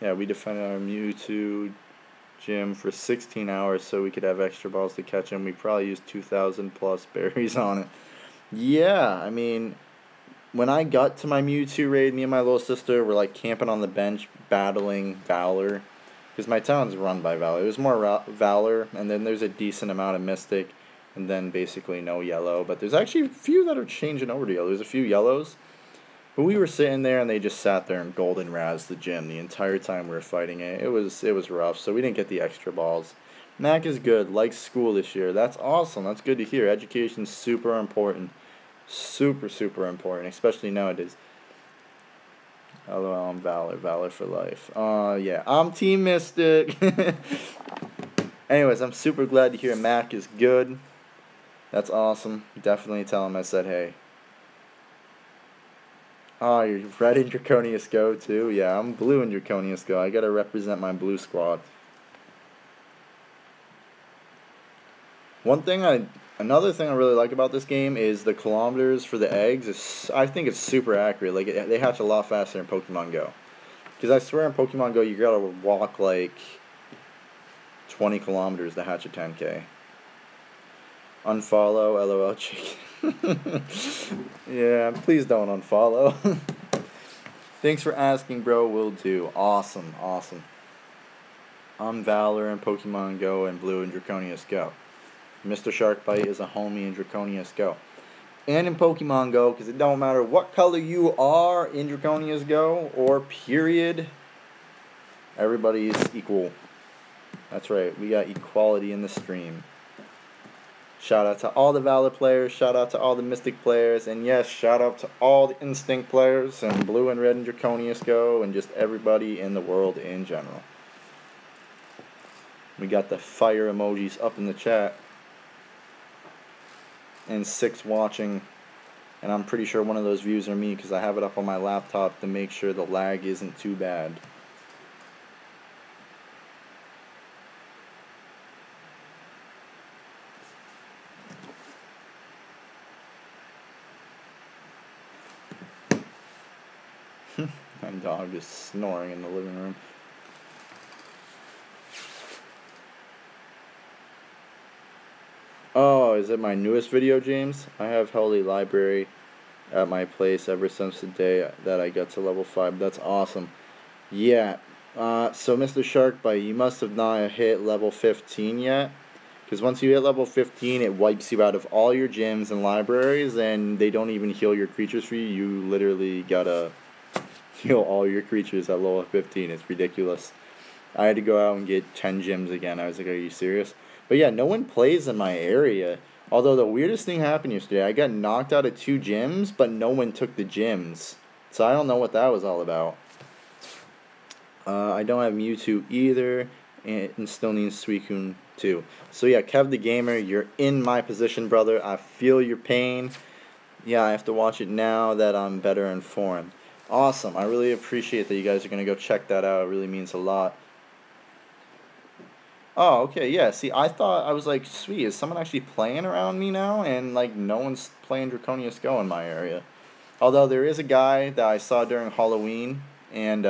Mewtwo gym for 16 hours so we could have extra balls to catch him. We probably used 2,000 plus berries on it. Yeah, I mean, when I got to my Mewtwo raid, me and my little sister were like camping on the bench battling Valor. Because my town's run by Valor. It was more Valor, and then there's a decent amount of Mystic, and then basically no yellow. But there's actually a few that are changing over to yellow. There's a few yellows. But we were sitting there, and they just sat there and golden razed the gym the entire time we were fighting it. It was rough, so we didn't get the extra balls. Mac is good, likes school this year. That's awesome. That's good to hear. Education's super important. Super, super important, especially nowadays. LOL, I'm Valor for life. Yeah, I'm Team Mystic. Anyways, I'm super glad to hear Mac is good. That's awesome. Definitely tell him I said hey. Oh, you're red in Draconius Go too? Yeah, I'm blue in Draconius Go. I gotta represent my blue squad. Another thing I really like about this game is the kilometers for the eggs. I think it's super accurate. Like, they hatch a lot faster in Pokemon Go. Because I swear in Pokemon Go, you gotta walk like 20 kilometers to hatch a 10K. Unfollow, LOL chicken. Yeah, please don't unfollow. Thanks for asking, bro. Will do. Awesome, awesome. I'm Valor in Pokemon Go and Blue in Draconius Go. Mr. Sharkbite is a homie in Draconius Go. And in Pokemon Go, because it don't matter what color you are in Draconius Go, or period, everybody's equal. That's right, we got equality in the stream. Shout out to all the Valor players, shout out to all the Mystic players, and yes, shout out to all the Instinct players, and Blue and Red and Draconius Go, and just everybody in the world in general. We got the fire emojis up in the chat. And 6 watching, and I'm pretty sure one of those views are me because I have it up on my laptop to make sure the lag isn't too bad. My dog is snoring in the living room. Oh, is it my newest video, James? I have held a library at my place ever since the day that I got to level 5. That's awesome. Yeah. So, Mr. Sharkbite, you must have not hit level 15 yet. Because once you hit level 15, it wipes you out of all your gyms and libraries, and they don't even heal your creatures for you. You literally gotta heal all your creatures at level 15. It's ridiculous. I had to go out and get 10 gyms again. I was like, are you serious? But yeah, no one plays in my area. Although the weirdest thing happened yesterday, I got knocked out of 2 gyms, but no one took the gyms. So I don't know what that was all about. I don't have Mewtwo either, and still need Suicune too. So yeah, Kev the Gamer, you're in my position, brother. I feel your pain. Yeah, I have to watch it now that I'm better informed. Awesome. I really appreciate that you guys are going to go check that out. It really means a lot. Oh, okay, yeah. See, I was like, sweet, is someone actually playing around me now? And, like, no one's playing Draconius Go in my area. Although there is a guy that I saw during Halloween, and,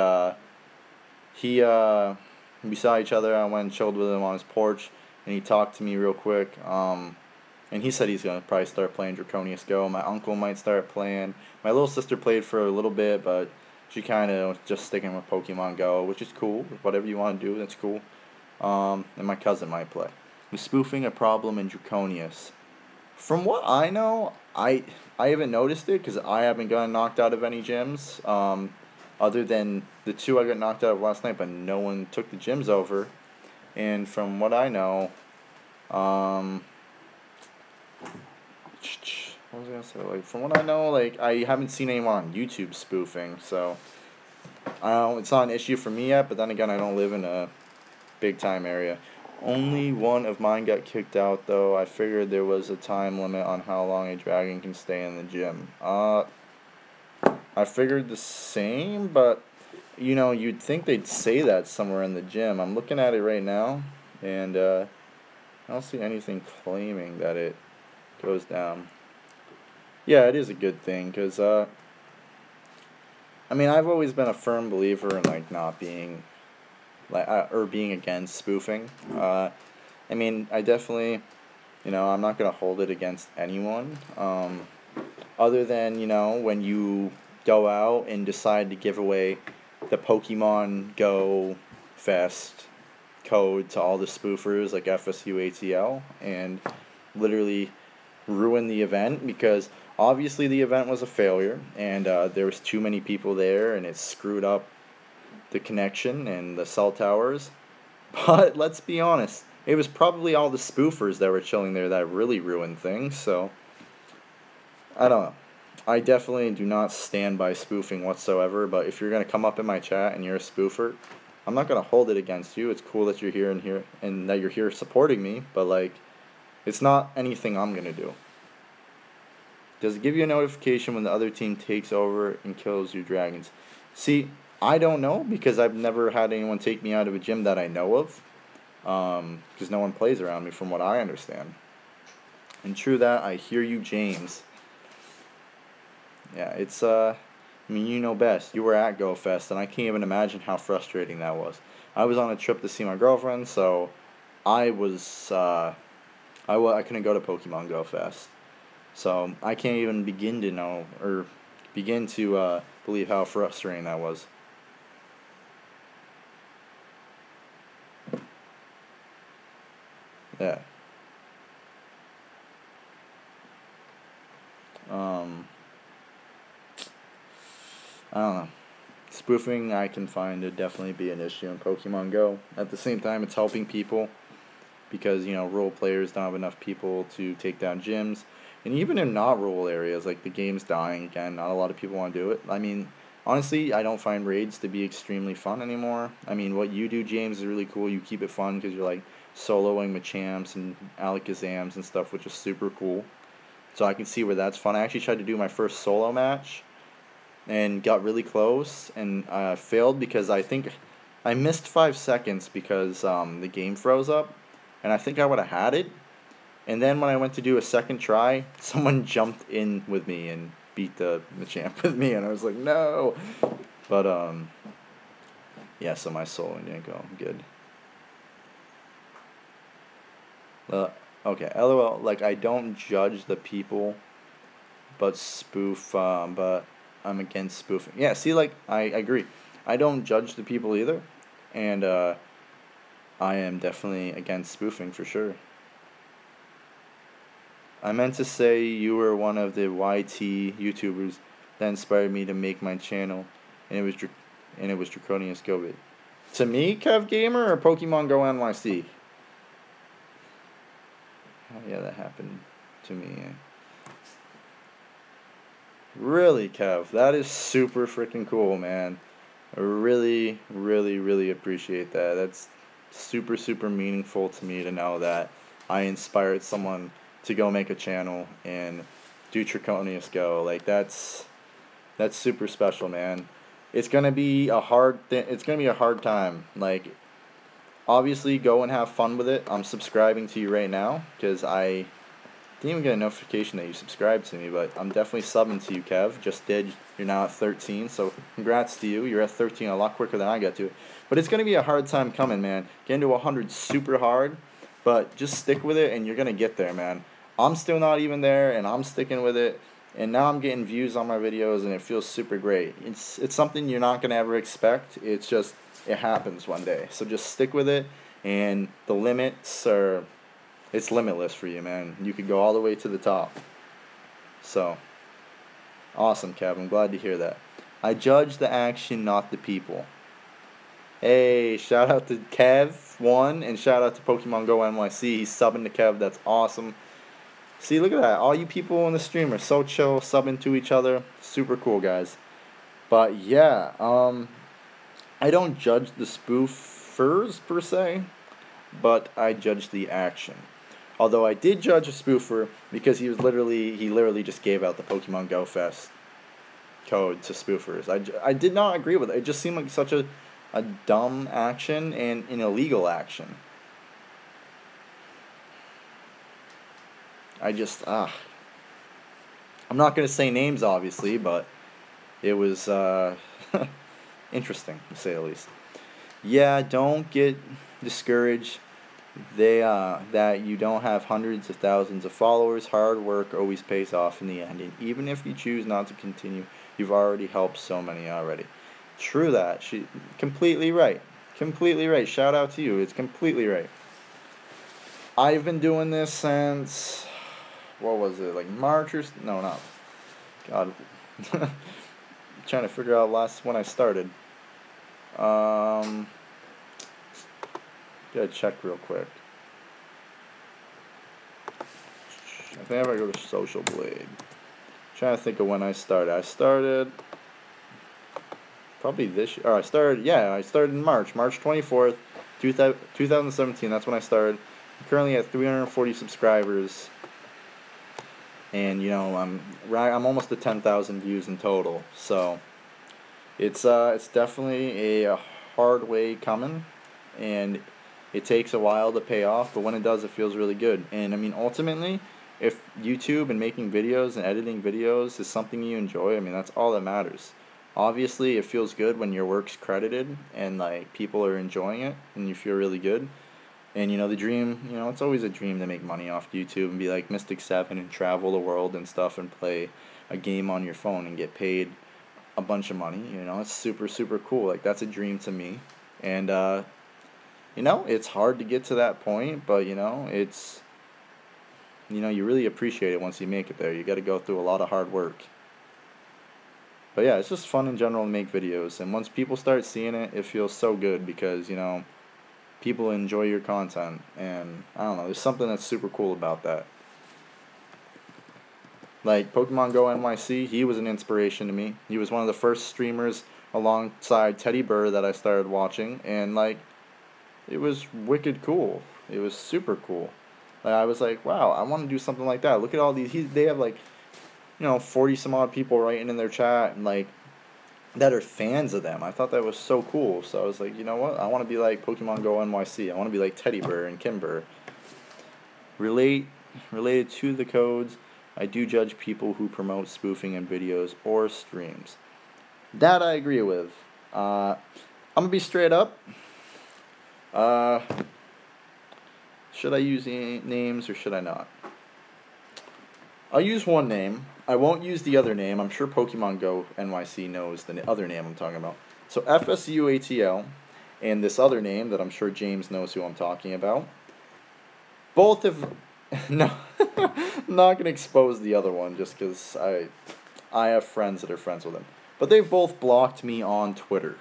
we saw each other. I went and chilled with him on his porch, and he talked to me real quick. And he said he's going to probably start playing Draconius Go. My uncle might start playing. My little sister played for a little bit, but she kind of was just sticking with Pokemon Go, which is cool. Whatever you want to do, that's cool. And my cousin might play. Was spoofing a problem in Draconius? From what I know, I haven't noticed it because I haven't gotten knocked out of any gyms. Other than the 2 I got knocked out of last night, but no one took the gyms over. And from what I know, what was I gonna say? Like, from what I know, like, I haven't seen anyone on YouTube spoofing, so it's not an issue for me yet. But then again, I don't live in a big time area. Only one of mine got kicked out, though. I figured there was a time limit on how long a dragon can stay in the gym. I figured the same, but you know, you'd think they'd say that somewhere in the gym. I'm looking at it right now, and I don't see anything claiming that it goes down. Yeah, it is a good thing, because mean, I've always been a firm believer in like not being like or being against spoofing. I mean, I definitely, I'm not gonna hold it against anyone. Other than when you go out and decide to give away the Pokemon Go Fest code to all the spoofers like FSU ATL and literally ruin the event because obviously the event was a failure and there was too many people there and it screwed up the connection and the cell towers. But let's be honest, it was probably all the spoofers that were chilling there that really ruined things. So I don't know. I definitely do not stand by spoofing whatsoever, but if you're going to come up in my chat and you're a spoofer, I'm not going to hold it against you. It's cool that you're here and that you're here supporting me, but like it's not anything I'm going to do. Does it give you a notification when the other team takes over and kills your dragons? See, I don't know because I've never had anyone take me out of a gym that I know of. Because no one plays around me from what I understand. And true that, I hear you, James. Yeah, it's, I mean, you know best. You were at GoFest, and I can't even imagine how frustrating that was. I was on a trip to see my girlfriend, so I was, I couldn't go to Pokemon Go Fest. So I can't even begin to know, or begin to believe how frustrating that was. Yeah. I don't know. Spoofing, I can find to definitely be an issue in Pokemon Go. At the same time, it's helping people because, rural players don't have enough people to take down gyms. And even in not rural areas, like the game's dying again, not a lot of people want to do it. I mean, honestly, I don't find raids to be extremely fun anymore. I mean, what you do, James, is really cool. You keep it fun because you're like soloing Machamps and Alakazams and stuff, which is super cool. So I can see where that's fun. I actually tried to do my first solo match and got really close and failed because I think I missed 5 seconds because the game froze up, and I think I would have had it. And then when I went to do a second try, someone jumped in with me and beat the champ with me, and I was like, no. But yeah, so my soloing didn't go good. Okay, LOL. Like I don't judge the people, but spoof. But I'm against spoofing. Yeah, see, like, I agree. I don't judge the people either, and I am definitely against spoofing for sure. I meant to say you were one of the YT YouTubers that inspired me to make my channel, and it was Draconius Go. To me, Kev Gamer or Pokemon Go NYC? Oh, yeah, that happened to me. Really, Kev, that is super freaking cool, man. I really, really, really appreciate that. That's super, super meaningful to me to know that I inspired someone to go make a channel and do Draconius Go. Like, that's super special, man. It's gonna be a hard it's gonna be a hard time. Like, obviously, go and have fun with it. I'm subscribing to you right now because I didn't even get a notification that you subscribed to me, but I'm definitely subbing to you, Kev. Just did. You're now at 13, so congrats to you. You're at 13 a lot quicker than I got to it. But it's going to be a hard time coming, man. Getting to 100 super hard, but just stick with it, and you're going to get there, man. I'm still not even there, and I'm sticking with it, and now I'm getting views on my videos, and it feels super great. It's something you're not going to ever expect. It's just, it happens one day. So just stick with it, and the limits are... It's limitless for you, man. You could go all the way to the top. So, awesome, Kev. I'm glad to hear that. I judge the action, not the people. Hey, shout out to Kev1 and shout out to Pokemon Go NYC. He's subbing to Kev. That's awesome. See, look at that. All you people in the stream are so chill, subbing to each other. Super cool, guys. But yeah, I don't judge the spoofers per se, but I judge the action. Although I did judge a spoofer because he literally just gave out the Pokemon Go Fest code to spoofers. I did not agree with it. It just seemed like such a dumb action and an illegal action. I'm not going to say names, obviously, but it was interesting, to say the least. Yeah, don't get discouraged. That you don't have hundreds of thousands of followers. Hard work always pays off in the end, and even if you choose not to continue, you've already helped so many already. True that. She completely right. Completely right. Shout out to you. It's completely right. I've been doing this since, what was it, like March or no, not. God, trying to figure out last when I started. Gotta check real quick. I think if I go to Social Blade. Trying to think of when I started. I started probably this year. Or I started in March 24th, 2017. That's when I started. I'm currently at 340 subscribers. And I'm almost at 10,000 views in total. So it's definitely a hard way coming, and it takes a while to pay off, but when it does, it feels really good. And I mean, ultimately, if YouTube and making videos and editing videos is something you enjoy, I mean, that's all that matters. Obviously, it feels good when your work's credited and like people are enjoying it and you feel really good. And the dream, it's always a dream to make money off YouTube and be like Mystic 7 and travel the world and stuff and play a game on your phone and get paid a bunch of money. It's super, super cool. Like, that's a dream to me. And, it's hard to get to that point, but, it's, you really appreciate it once you make it there. You got to go through a lot of hard work. But yeah, it's just fun in general to make videos. And once people start seeing it, it feels so good because, people enjoy your content, and I don't know, there's something that's super cool about that. Like Pokemon Go NYC, he was an inspiration to me. He was one of the first streamers alongside Teddy Burr that I started watching, and like, it was wicked cool. It was super cool. Like, I was like, wow, I want to do something like that. Look at all these. They have like, 40 some odd people writing in their chat and like that are fans of them. I thought that was so cool. So I was like, you know what? I want to be like Pokemon Go NYC. I want to be like Teddy Burr and Kimber. Related to the codes, I do judge people who promote spoofing in videos or streams. That I agree with. I'm going to be straight up. Should I use names or should I not? I'll use one name. I won't use the other name. I'm sure Pokemon Go NYC knows the other name I'm talking about. So FSUATL and this other name that I'm sure James knows who I'm talking about. Both have... No, I'm not going to expose the other one just because I have friends that are friends with him. But they've both blocked me on Twitter.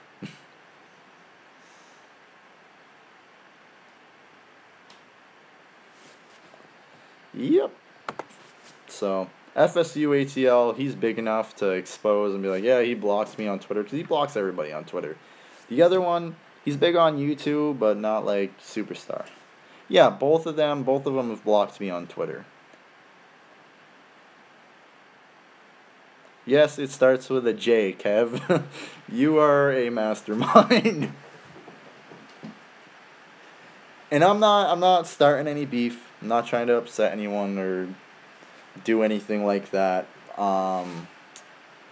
Yep. So, FSUATL, he's big enough to expose and be like, yeah, he blocks me on Twitter, because he blocks everybody on Twitter. The other one, he's big on YouTube, but not like superstar. Yeah, both of them have blocked me on Twitter. Yes, it starts with a J, Kev. You are a mastermind. And I'm not starting any beef. I'm not trying to upset anyone or do anything like that. And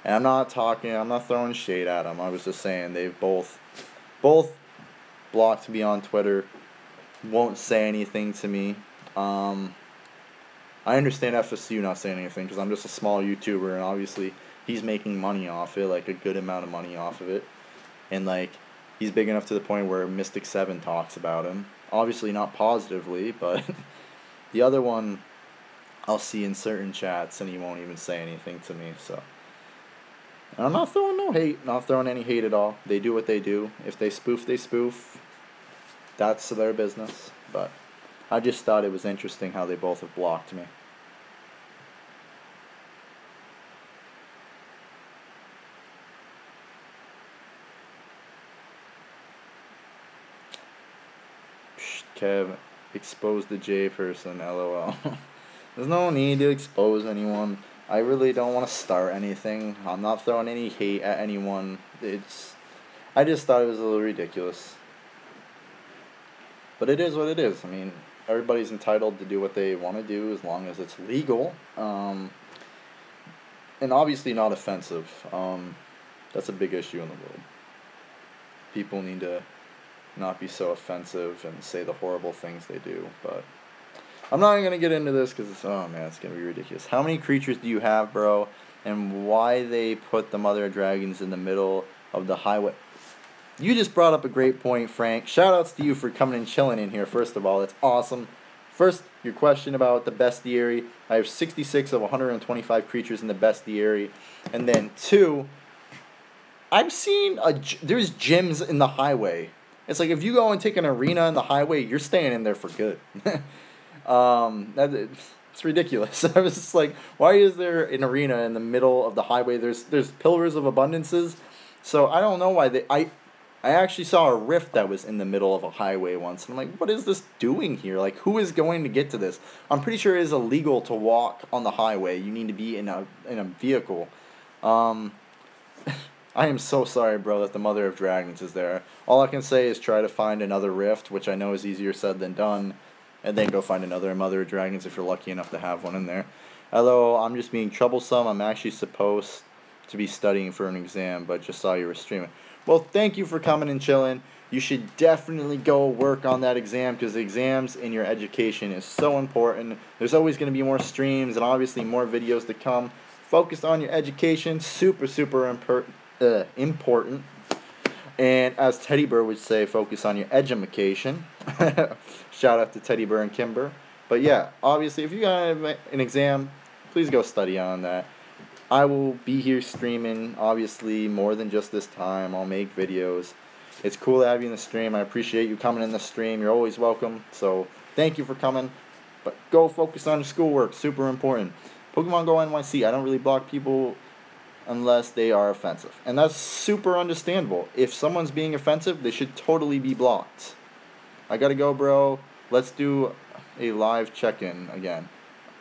I'm not throwing shade at them. I was just saying they've both blocked me on Twitter. Won't say anything to me. I understand FSU not saying anything because I'm just a small YouTuber, and obviously he's making money off it, like a good amount of money off of it. And like, he's big enough to the point where Mystic 7 talks about him. Obviously not positively, but the other one I'll see in certain chats and he won't even say anything to me. So, and I'm not throwing no hate, not throwing any hate at all. They do what they do. If they spoof, they spoof. That's their business. But I just thought it was interesting how they both have blocked me. Kev, expose the J person, lol. There's no need to expose anyone. I really don't want to start anything. I'm not throwing any hate at anyone. I just thought it was a little ridiculous. But it is what it is. I mean, everybody's entitled to do what they want to do as long as it's legal. And obviously not offensive. That's a big issue in the world. People need to not be so offensive and say the horrible things they do, but I'm not even going to get into this because oh man, it's going to be ridiculous. How many creatures do you have, bro? And why they put the mother of dragons in the middle of the highway? You just brought up a great point, Frank. Shoutouts to you for coming and chilling in here, first of all. That's awesome. First, your question about the bestiary. I have 66 of 125 creatures in the bestiary. And then, two, I've seen there's gyms in the highway. It's like if you go and take an arena in the highway, you're staying in there for good. It's ridiculous. I was just like, why is there an arena in the middle of the highway? There's pillars of abundances. So I don't know why I actually saw a rift that was in the middle of a highway once. And I'm like, what is this doing here? Like, who is going to get to this? I'm pretty sure it is illegal to walk on the highway. You need to be in a vehicle. I am so sorry, bro, that the Mother of Dragons is there. All I can say is try to find another rift, which I know is easier said than done, and then go find another Mother of Dragons if you're lucky enough to have one in there. Hello, I'm just being troublesome. I'm actually supposed to be studying for an exam, but just saw you were streaming. Well, thank you for coming and chilling. You should definitely go work on that exam because the exams in your education is so important. There's always going to be more streams and obviously more videos to come. Focus on your education. Super, super important. And as Teddy Bear would say, focus on your edumacation. Shout out to Teddy Bear and Kimber. But yeah, obviously, if you got an exam, please go study on that. I will be here streaming, obviously, more than just this time. I'll make videos. It's cool to have you in the stream. I appreciate you coming in the stream. You're always welcome. So, thank you for coming. But go focus on your schoolwork. Super important. Pokemon Go NYC. I don't really block people unless they are offensive. And that's super understandable. If someone's being offensive, they should totally be blocked. I gotta go, bro. Let's do a live check-in again.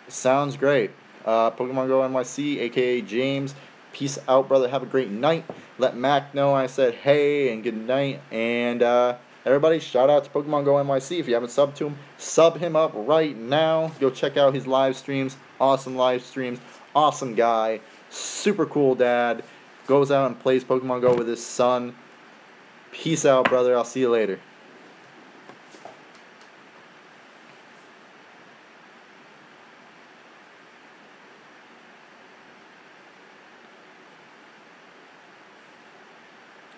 Sounds great. Pokemon Go NYC, aka James. Peace out, brother. Have a great night. Let Mac know I said hey and good night. And everybody, shout out to Pokemon Go NYC. If you haven't subbed to him, sub him up right now. Go check out his live streams. Awesome live streams. Awesome guy. Super cool dad. Goes out and plays Pokemon Go with his son. Peace out, brother. I'll see you later.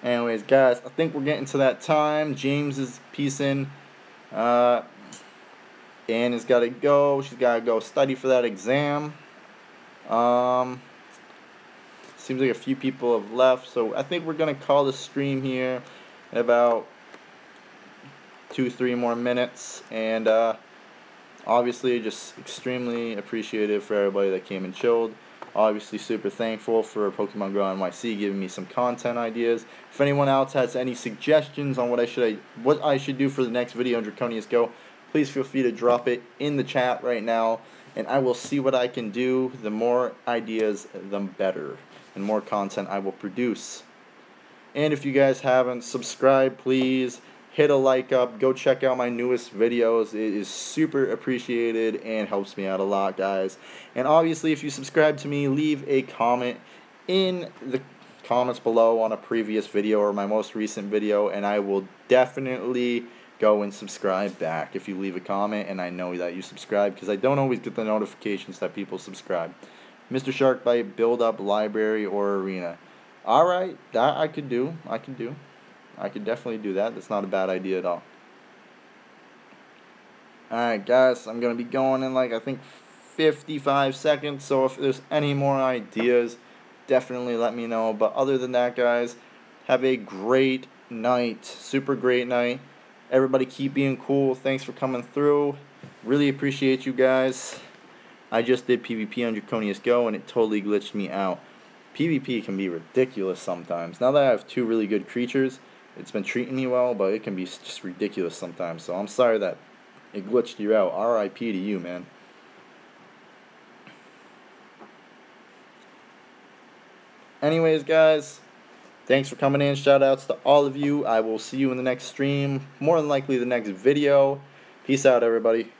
Anyways, guys, I think we're getting to that time. James is peacing. Anna's got to go. She's got to go study for that exam. Seems like a few people have left. So I think we're going to call the stream here in about 2-3 more minutes. And obviously, just extremely appreciative for everybody that came and chilled. Obviously, super thankful for Pokemon Go NYC giving me some content ideas. If anyone else has any suggestions on what I should do for the next video on Draconius Go, please feel free to drop it in the chat right now, and I will see what I can do. The more ideas, the better, and more content I will produce. And if you guys haven't subscribed, please hit a like up. Go check out my newest videos. It is super appreciated and helps me out a lot, guys. And obviously, if you subscribe to me, leave a comment in the comments below on a previous video or my most recent video, and I will definitely go and subscribe back if you leave a comment and I know that you subscribe, because I don't always get the notifications that people subscribe. Mr. Sharkbite, build up library or arena. Alright, that I could do. I could definitely do that. That's not a bad idea at all. Alright, guys, I'm going to be going in like, I think, 55 seconds. So if there's any more ideas, definitely let me know. But other than that, guys, have a great night. Super great night. Everybody keep being cool. Thanks for coming through. Really appreciate you guys. I just did PvP on Draconius Go, and it totally glitched me out. PvP can be ridiculous sometimes. Now that I have 2 really good creatures, it's been treating me well, but it can be just ridiculous sometimes. So I'm sorry that it glitched you out. RIP to you, man. Anyways, guys, thanks for coming in. Shout outs to all of you. I will see you in the next stream. More than likely the next video. Peace out, everybody.